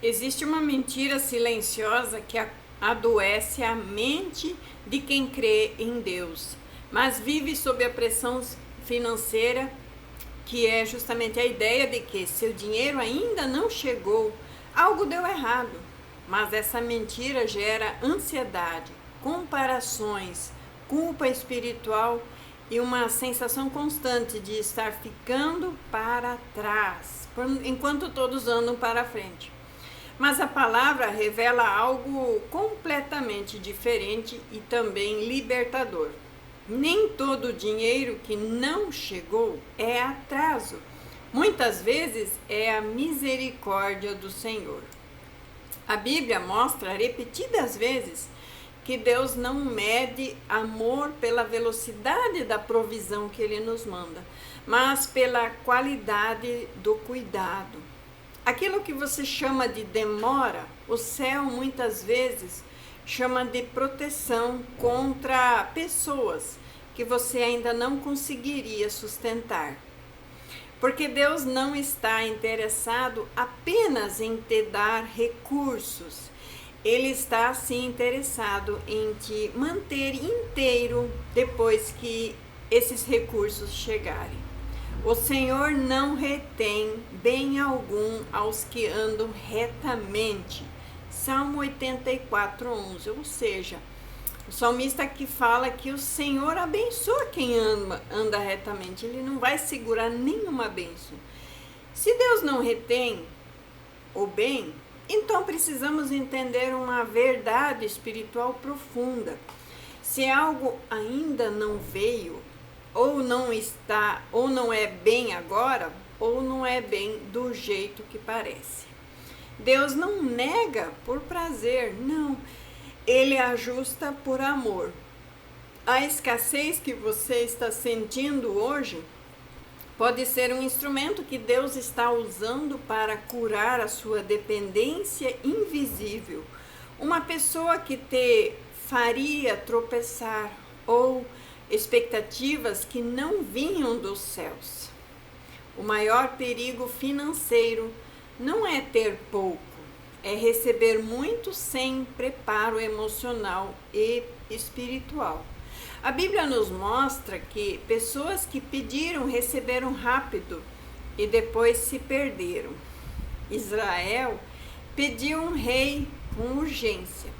Existe uma mentira silenciosa que adoece a mente de quem crê em Deus, mas vive sob a pressão financeira, que é justamente a ideia de que seu dinheiro ainda não chegou, algo deu errado. Mas essa mentira gera ansiedade, comparações, culpa espiritual e uma sensação constante de estar ficando para trás, enquanto todos andam para frente. Mas a palavra revela algo completamente diferente e também libertador. Nem todo dinheiro que não chegou é atraso. Muitas vezes é a misericórdia do Senhor. A Bíblia mostra repetidas vezes que Deus não mede amor pela velocidade da provisão que Ele nos manda, mas pela qualidade do cuidado. Aquilo que você chama de demora, o céu muitas vezes chama de proteção contra pessoas que você ainda não conseguiria sustentar. Porque Deus não está interessado apenas em te dar recursos. Ele está sim interessado em te manter inteiro depois que esses recursos chegarem. O Senhor não retém bem algum aos que andam retamente. Salmo 84:11. Ou seja, o salmista aqui fala que o Senhor abençoa quem anda retamente. Ele não vai segurar nenhuma bênção. Se Deus não retém o bem, então precisamos entender uma verdade espiritual profunda. Se algo ainda não veio, ou não está, ou não é bem agora, ou não é bem do jeito que parece. Deus não nega por prazer, não. Ele ajusta por amor. A escassez que você está sentindo hoje pode ser um instrumento que Deus está usando para curar a sua dependência invisível. Uma pessoa que te faria tropeçar ou expectativas que não vinham dos céus. O maior perigo financeiro não é ter pouco, é receber muito sem preparo emocional e espiritual. A Bíblia nos mostra que pessoas que pediram receberam rápido e depois se perderam. Israel pediu um rei com urgência.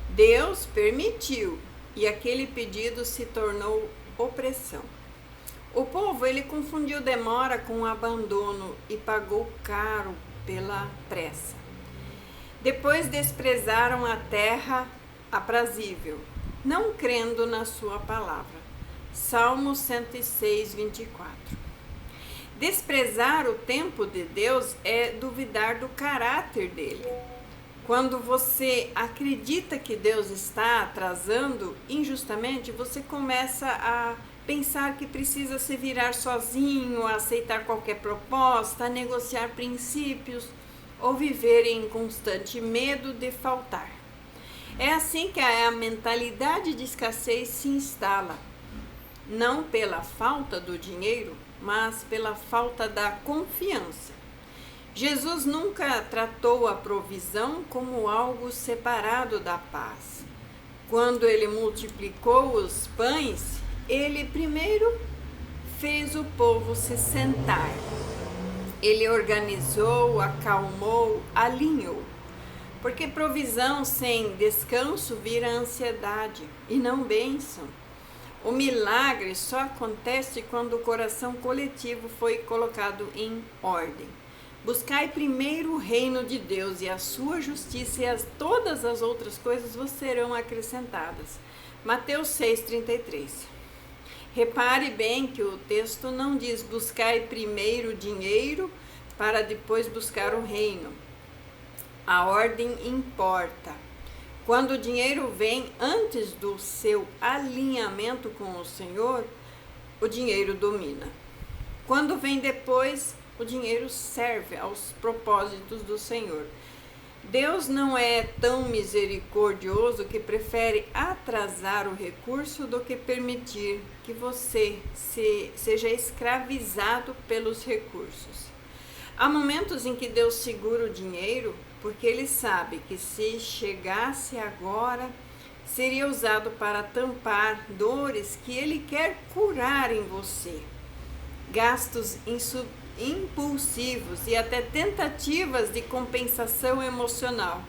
Deus permitiu e aquele pedido se tornou opressão. O povo ele confundiu demora com abandono e pagou caro pela pressa. Depois desprezaram a terra aprazível, não crendo na sua palavra. Salmo 106:24. Desprezar o tempo de Deus é duvidar do caráter dele. Quando você acredita que Deus está atrasando injustamente, você começa a pensar que precisa se virar sozinho, a aceitar qualquer proposta, a negociar princípios ou viver em constante medo de faltar. É assim que a mentalidade de escassez se instala, não pela falta do dinheiro, mas pela falta da confiança. Jesus nunca tratou a provisão como algo separado da paz. Quando ele multiplicou os pães, ele primeiro fez o povo se sentar. Ele organizou, acalmou, alinhou. Porque provisão sem descanso vira ansiedade e não bênção. O milagre só acontece quando o coração coletivo foi colocado em ordem. Buscai primeiro o reino de Deus e a sua justiça, e todas as outras coisas vos serão acrescentadas. Mateus 6:33. Repare bem que o texto não diz buscai primeiro o dinheiro para depois buscar o reino. A ordem importa. Quando o dinheiro vem antes do seu alinhamento com o Senhor, o dinheiro domina. Quando vem depois, o dinheiro serve aos propósitos do Senhor. Deus não é tão misericordioso que prefere atrasar o recurso do que permitir que você seja escravizado pelos recursos. Há momentos em que Deus segura o dinheiro porque Ele sabe que se chegasse agora, seria usado para tampar dores que Ele quer curar em você. Gastos impulsivos e até tentativas de compensação emocional,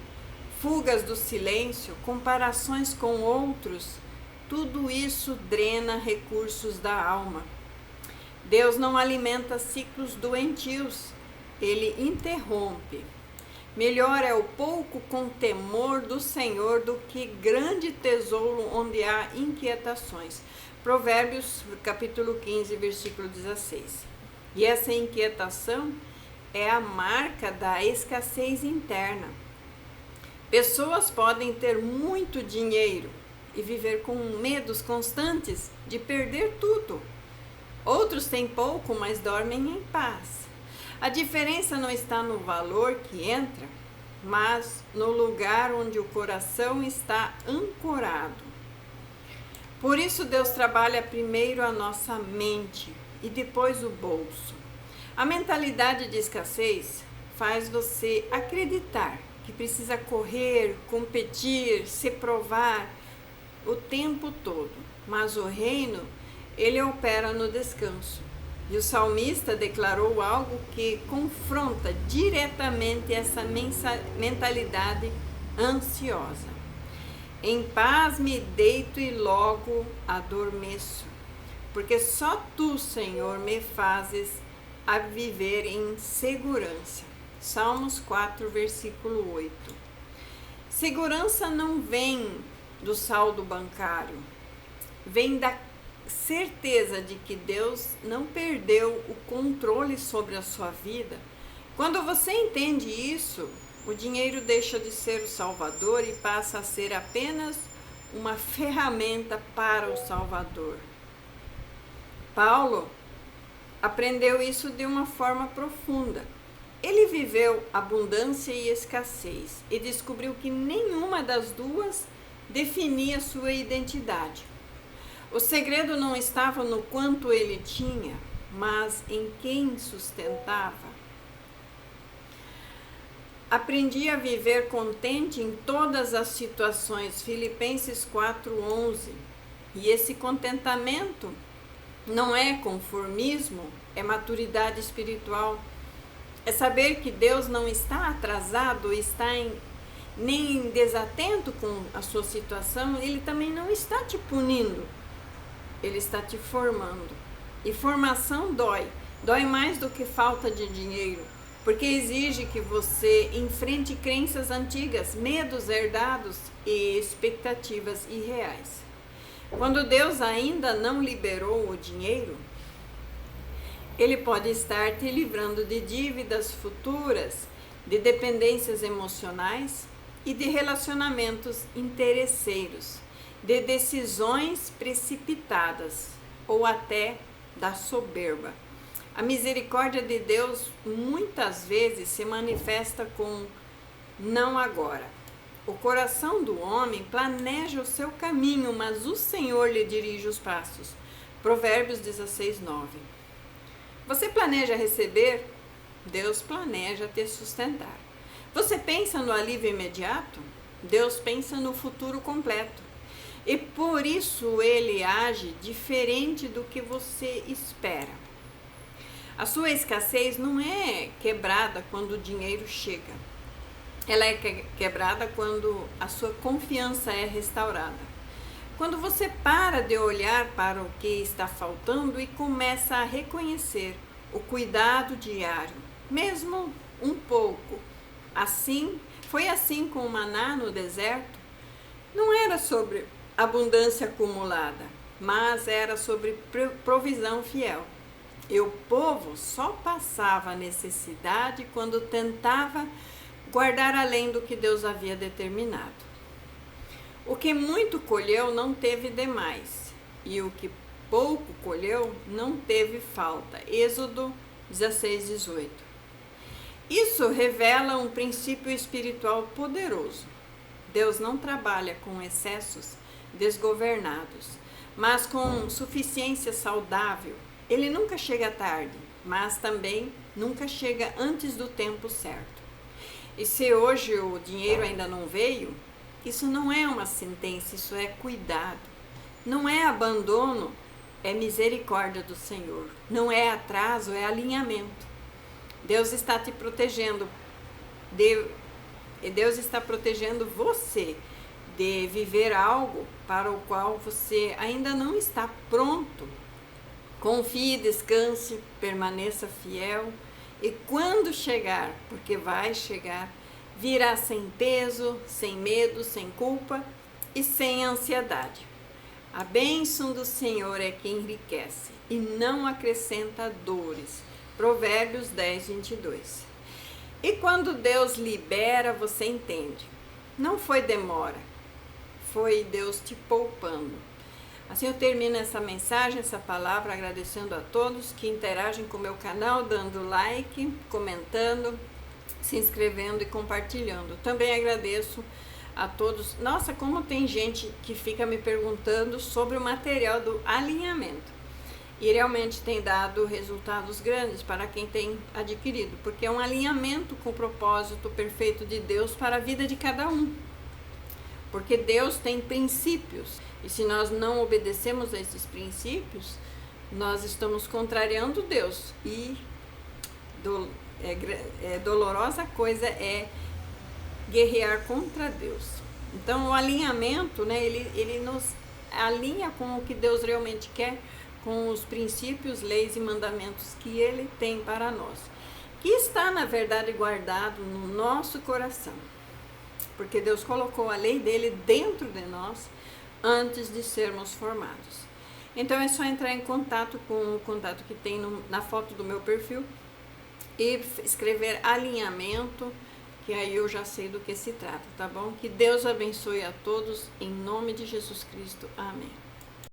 fugas do silêncio, comparações com outros, tudo isso drena recursos da alma. Deus não alimenta ciclos doentios, Ele interrompe. Melhor é o pouco com temor do Senhor do que grande tesouro onde há inquietações. Provérbios, capítulo 15, versículo 16. E essa inquietação é a marca da escassez interna. Pessoas podem ter muito dinheiro e viver com medos constantes de perder tudo. Outros têm pouco, mas dormem em paz. A diferença não está no valor que entra, mas no lugar onde o coração está ancorado. Por isso Deus trabalha primeiro a nossa mente e depois o bolso. A mentalidade de escassez faz você acreditar que precisa correr, competir, se provar o tempo todo. Mas o reino, ele opera no descanso. E o salmista declarou algo que confronta diretamente essa mentalidade ansiosa. Em paz me deito e logo adormeço, porque só tu, Senhor, me fazes a viver em segurança. Salmos 4, versículo 8. Segurança não vem do saldo bancário, vem da certeza de que Deus não perdeu o controle sobre a sua vida. Quando você entende isso, o dinheiro deixa de ser o Salvador e passa a ser apenas uma ferramenta para o Salvador. Paulo aprendeu isso de uma forma profunda. Ele viveu abundância e escassez e descobriu que nenhuma das duas definia sua identidade. O segredo não estava no quanto ele tinha, mas em quem sustentava. Aprendi a viver contente em todas as situações, Filipenses 4:11. E esse contentamento não é conformismo, é maturidade espiritual. É saber que Deus não está atrasado, nem desatento com a sua situação, Ele também não está te punindo. Ele está te formando. E formação dói. Dói mais do que falta de dinheiro, porque exige que você enfrente crenças antigas, medos herdados e expectativas irreais. Quando Deus ainda não liberou o dinheiro, Ele pode estar te livrando de dívidas futuras, de dependências emocionais e de relacionamentos interesseiros, de decisões precipitadas ou até da soberba. A misericórdia de Deus muitas vezes se manifesta com não agora. O coração do homem planeja o seu caminho, mas o Senhor lhe dirige os passos. Provérbios 16:9. Você planeja receber? Deus planeja te sustentar. Você pensa no alívio imediato? Deus pensa no futuro completo. E por isso Ele age diferente do que você espera. A sua escassez não é quebrada quando o dinheiro chega. Ela é quebrada quando a sua confiança é restaurada. Quando você para de olhar para o que está faltando e começa a reconhecer o cuidado diário, mesmo um pouco. Foi assim com o maná no deserto. Não era sobre abundância acumulada, mas era sobre provisão fiel. E o povo só passava necessidade quando tentava guardar além do que Deus havia determinado. O que muito colheu não teve demais, e o que pouco colheu não teve falta. Êxodo 16:18. Isso revela um princípio espiritual poderoso. Deus não trabalha com excessos desgovernados, mas com suficiência saudável. Ele nunca chega tarde, mas também nunca chega antes do tempo certo. E se hoje o dinheiro ainda não veio, isso não é uma sentença, isso é cuidado. Não é abandono, é misericórdia do Senhor. Não é atraso, é alinhamento. Deus está te protegendo. Deus está protegendo você de viver algo para o qual você ainda não está pronto. Confie, descanse, permaneça fiel. E quando chegar, porque vai chegar, virá sem peso, sem medo, sem culpa e sem ansiedade. A bênção do Senhor é que enriquece e não acrescenta dores. Provérbios 10, 22. E quando Deus libera, você entende. Não foi demora, foi Deus te poupando. Assim eu termino essa mensagem, essa palavra, agradecendo a todos que interagem com o meu canal, dando like, comentando, se inscrevendo e compartilhando. Também agradeço a todos. Nossa, como tem gente que fica me perguntando sobre o material do alinhamento. E realmente tem dado resultados grandes para quem tem adquirido, porque é um alinhamento com o propósito perfeito de Deus para a vida de cada um. Porque Deus tem princípios, e se nós não obedecemos a esses princípios, nós estamos contrariando Deus. E dolorosa coisa é guerrear contra Deus. Então o alinhamento, né, ele nos alinha com o que Deus realmente quer, com os princípios, leis e mandamentos que Ele tem para nós, que está na verdade guardado no nosso coração, porque Deus colocou a lei dele dentro de nós antes de sermos formados. Então é só entrar em contato com o contato que tem na foto do meu perfil e escrever alinhamento, que aí eu já sei do que se trata, tá bom? Que Deus abençoe a todos, em nome de Jesus Cristo. Amém.